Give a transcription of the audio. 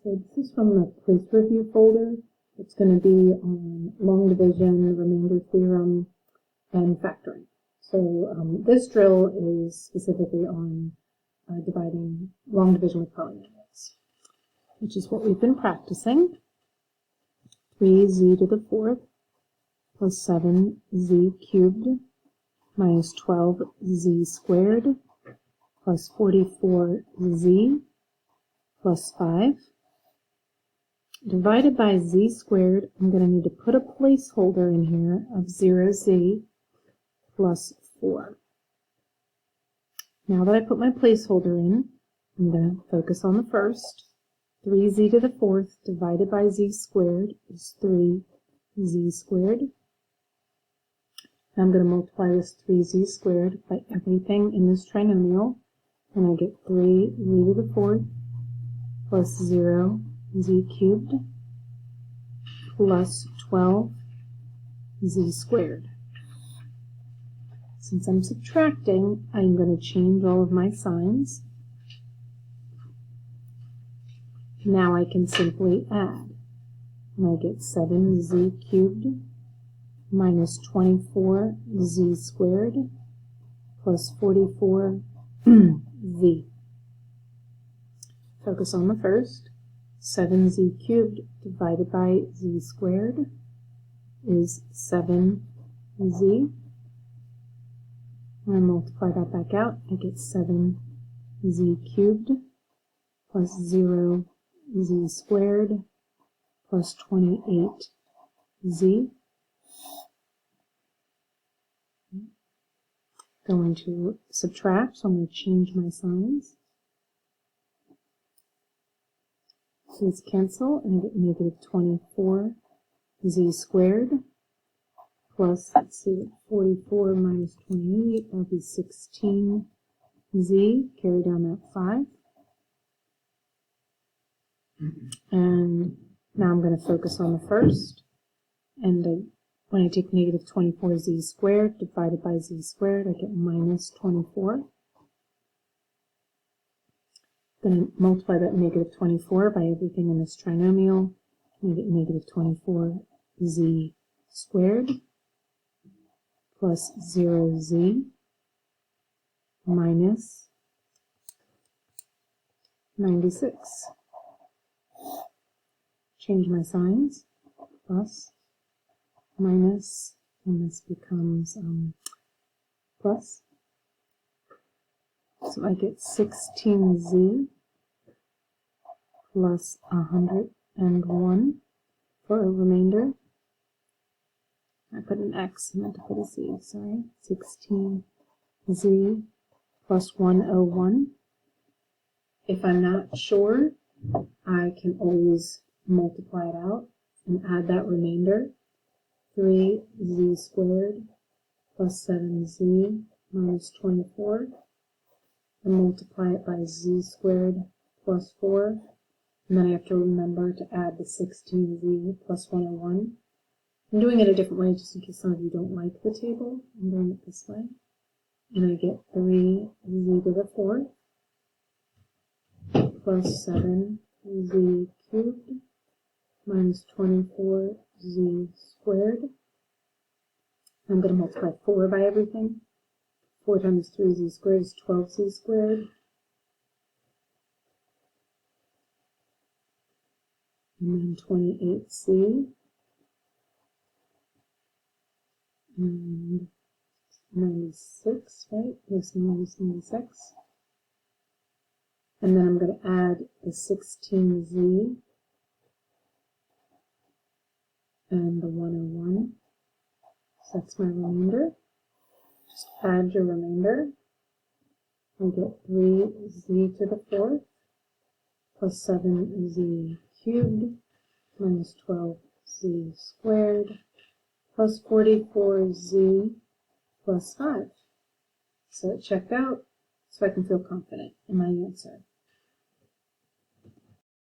So this is from the quiz review folder. It's going to be on long division, remainder theorem, and factoring. So this drill is specifically on dividing long division with polynomials, which is what we've been practicing. 3z to the fourth plus 7z cubed minus 12z squared plus 44z plus 5 divided by z squared. I'm going to need to put a placeholder in here of 0z plus 4. Now that I put my placeholder in, I'm going to focus on the first. 3z to the fourth divided by z squared is 3z squared. I'm going to multiply this 3z squared by everything in this trinomial, and I get 3z to the fourth plus 0z cubed plus 12z squared. Since I'm subtracting, I'm going to change all of my signs. Now I can simply add, and I get 7z cubed minus 24z squared plus 44z. Focus on the first. 7z cubed divided by z squared is 7z. When I multiply that back out, I get 7z cubed plus 0z squared plus 28z. Going to subtract, so I'm going to change my signs. These cancel, and I get negative 24z squared plus, let's see, 44 minus 28, that'll be 16z, carry down that 5. And now I'm going to focus on the first, and when I take negative 24z squared divided by z squared, I get minus 24. I'm going to multiply that negative 24 by everything in this trinomial, and I get negative 24z squared plus 0z minus 96. Change my signs, plus, minus, and this becomes plus. So I get 16z plus 101 for a remainder. I put an X, I meant to put a Z, sorry. 16z plus 101. If I'm not sure, I can always multiply it out and add that remainder. 3z squared plus 7z minus 24. And multiply it by z squared plus 4. And then I have to remember to add the 16z plus 101. I'm doing it a different way just in case some of you don't like the table. I'm doing it this way. And I get 3z to the fourth plus 7z cubed minus 24z squared. I'm going to multiply 4 by everything. 4 times 3z squared is 12z squared. And then 28z. And 96, right? Yes, minus 96. And then I'm going to add the 16z and the 101. So that's my remainder. Just add your remainder. I get 3z to the fourth plus 7z cubed minus 12z squared plus 44z plus 5. So it checked out, so I can feel confident in my answer.